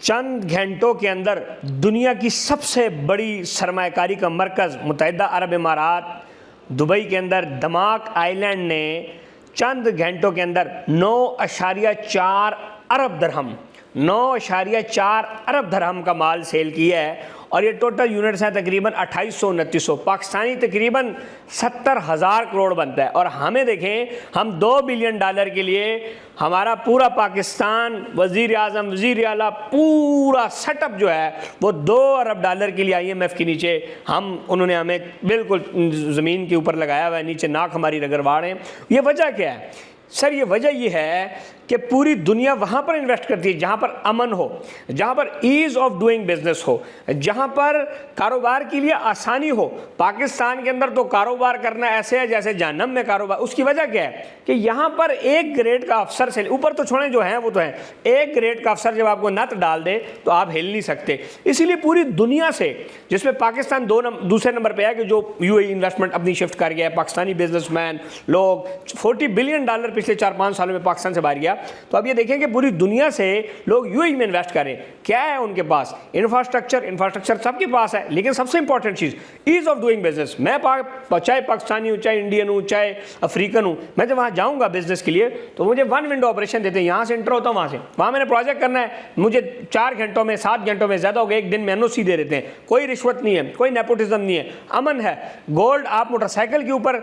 चंद घंटों के अंदर दुनिया की सबसे बड़ी सरमायाकारी का मरकज़ मुत्तहिदा अरब इमारात दुबई के अंदर दमाक आइलैंड ने चंद घंटों के अंदर 9.4 अरब दरहम 9.4 अरब दरहम का माल सेल किया है। और ये टोटल यूनिट्स हैं तकरीबन 2800-2900 पाकिस्तानी तकरीबन 70,000 करोड़ बनता है। और हमें देखें, हम $2 बिलियन के लिए हमारा पूरा पाकिस्तान, वज़ीर आज़म, वज़ीर आला, पूरा सेटअप जो है वो $2 अरब के लिए IMF के नीचे उन्होंने हमें बिल्कुल ज़मीन के ऊपर लगाया हुआ है, नीचे नाक हमारी रगड़वाड़ है। ये वजह क्या है सर? ये वजह ये है कि पूरी दुनिया वहाँ पर इन्वेस्ट करती है जहाँ पर अमन हो, जहाँ पर ईज़ ऑफ डूइंग बिजनेस हो, जहाँ पर कारोबार के लिए आसानी हो। पाकिस्तान के अंदर तो कारोबार करना ऐसे है जैसे जहन्नम में कारोबार। उसकी वजह क्या है कि यहाँ पर एक ग्रेड का अफसर से ऊपर तो छोड़ें, जो हैं वो तो हैं, एक ग्रेड का अफसर जब आपको नत डाल दे तो आप हिल नहीं सकते। इसीलिए पूरी दुनिया से, जिसमें पाकिस्तान दूसरे नंबर पर है कि जो UAE इन्वेस्टमेंट अपनी शिफ्ट कर गया है, पाकिस्तानी बिजनेसमैन लोग $40 बिलियन पिछले 4-5 सालों में पाकिस्तान से बाहर गया। तो अब ये देखें कि पूरी दुनिया से लोग UAE में इन्वेस्ट करें। क्या है उनके पास? इंफ्रास्ट्रक्चर सबके पास है, लेकिन सबसे important cheese ease of doing business. मैं चाहे पाकिस्तानी हूँ, चाहे इंडियन हूँ, चाहे अफ्रीकन हूँ, मैं जब वहाँ जाऊँगा बिजनेस के लिए तो मुझे 1 विंडो ऑपरेशन देते हैं। यहाँ से इंटर होता हूँ, वहाँ मैंने प्रोजेक्ट करना है, मुझे 4 घंटों में, 7 घंटों में, ज़्यादा हो गया 1 दिन में NOC दे देते हैं। कोई रिश्वत नहीं है, कोई नेपोटिज्म नहीं है, अमन है। गोल्ड आप मोटरसाइकिल के ऊपर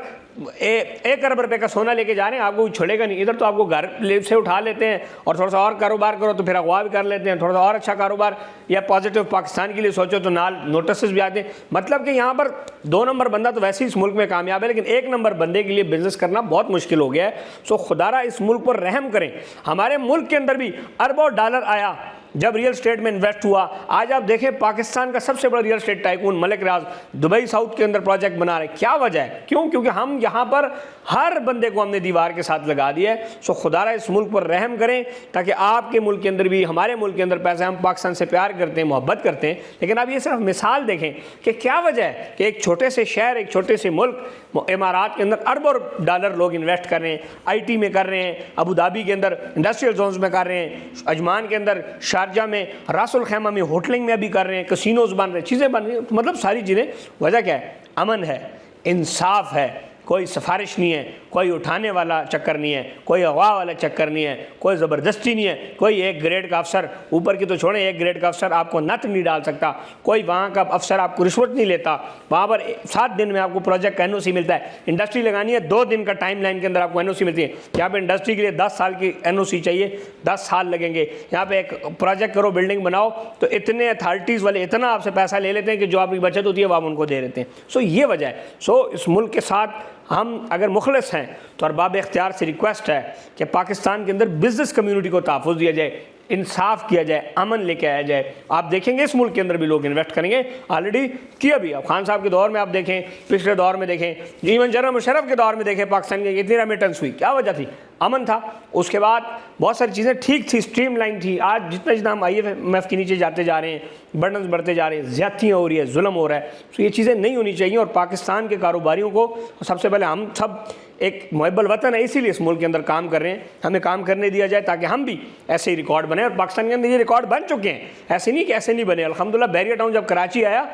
1 अरब रुपए का सोना लेके जा रहे हैं, आपको छोड़ेगा नहीं। इधर तो आपको घर से उठा लेते हैं और थोड़ा सा और कारोबार करो तो फिर अगवा भी कर लेते हैं, थोड़ा सा और अच्छा कारोबार या पॉजिटिव पाकिस्तान के लिए सोचो तो नाल नोटिस भी आते हैं। मतलब कि यहाँ पर 2 नंबर बंदा तो वैसे ही इस मुल्क में कामयाब है, लेकिन 1 नंबर बंदे के लिए बिजनेस करना बहुत मुश्किल हो गया है। सो खुदारा इस मुल्क पर रहम करें। हमारे मुल्क के अंदर भी अरबों डॉलर आया जब रियल स्टेट में इन्वेस्ट हुआ। आज आप देखें पाकिस्तान का सबसे बड़ा रियल स्टेट टाइकून मलिक रियाज दुबई साउथ के अंदर प्रोजेक्ट बना रहे। क्या वजह है? क्यों? क्योंकि हम यहाँ पर हर बंदे को हमने दीवार के साथ लगा दिया है। सो खुदारा इस मुल्क पर रहम करें ताकि आपके मुल्क के अंदर भी, हमारे मुल्क के अंदर पैसे, हम पाकिस्तान से प्यार करते हैं, मोहब्बत करते हैं, लेकिन आप ये सिर्फ मिसाल देखें कि क्या वजह है कि एक छोटे से शहर, एक छोटे से मुल्क इमारात के अंदर अरबों डॉलर लोग इन्वेस्ट कर रहे हैं, IT में कर रहे हैं, अबू धाबी के अंदर इंडस्ट्रियल जोन्स में कर रहे हैं, अजमान के अंदर, शारजा में, रासुल खैमा में, होटलिंग में भी कर रहे हैं, कसिनोज बन रहे हैं, चीज़ें बन रही हैं। मतलब सारी चीज़ें। वजह क्या है? अमन है, इंसाफ है, कोई सिफारिश नहीं है, कोई उठाने वाला चक्कर नहीं है, कोई अगवा वाला चक्कर नहीं है, कोई ज़बरदस्ती नहीं है, कोई 1 ग्रेड का अफसर, ऊपर की तो छोड़ें, 1 ग्रेड का अफसर आपको नत नहीं डाल सकता, कोई वहाँ का अफसर आपको रिश्वत नहीं लेता। वहाँ पर 7 दिन में आपको प्रोजेक्ट का NOC मिलता है। इंडस्ट्री लगानी है, 2 दिन का टाइम लाइन के अंदर आपको NOC मिलती है। यहाँ पर इंडस्ट्री के लिए 10 साल की NOC चाहिए, 10 साल लगेंगे। यहाँ पर एक प्रोजेक्ट करो, बिल्डिंग बनाओ, तो इतने अथॉरिटीज़ वाले इतना आपसे पैसा ले लेते हैं कि जो आपकी बचत होती है वो आप उनको दे देते हैं। सो ये वजह है। सो इस मुल्क के साथ हम अगर मुखलिस हैं तो अरबाब इख्तियार से रिक्वेस्ट है कि पाकिस्तान के अंदर बिजनेस कम्युनिटी को तहफ़्फ़ुज़ दिया जाए, इंसाफ किया जाए, अमन लेके आया जाए। आप देखेंगे इस मुल्क के अंदर भी लोग इन्वेस्ट करेंगे, ऑलरेडी किया भी। अब खान साहब के दौर में आप देखें, पिछले दौर में देखें, इवन जनरल मुशर्रफ के दौर में देखें, पाकिस्तान की इतनी रेमिटेंस हुई, क्या वजह थी? अमन था। उसके बाद बहुत सारी चीज़ें ठीक थी, स्ट्रीमलाइन थी। आज जितना हम IMF के नीचे जाते जा रहे हैं, बर्डन्स बढ़ते जा रहे हैं, ज़्यादतियाँ हो रही है, जुल्म हो रहा है। तो ये चीज़ें नहीं होनी चाहिए। और पाकिस्तान के कारोबारियों को सबसे पहले, हम सब एक मुहब्बल वतन है, इसीलिए इस मुल्क के अंदर काम कर रहे हैं, हमें काम करने दिया जाए ताकि हम भी ऐसे ही रिकॉर्ड बने। और पाकिस्तान के अंदर ये रिकॉर्ड बन चुके हैं, ऐसे नहीं कि ऐसे नहीं बने। अल्हम्दुलिल्लाह बैरियर टाउन जब कराची आया,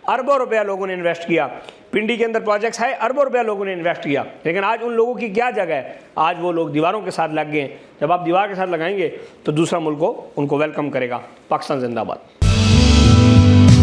अरबों रुपया लोगों ने इन्वेस्ट किया। पिंडी के अंदर प्रोजेक्ट्स है, अरबों रुपया लोगों ने इन्वेस्ट किया। लेकिन आज उन लोगों की क्या जगह है? आज वो लोग दीवारों के साथ लग गए हैं। जब आप दीवार के साथ लगाएंगे तो दूसरा मुल्क को उनको वेलकम करेगा। पाकिस्तान जिंदाबाद।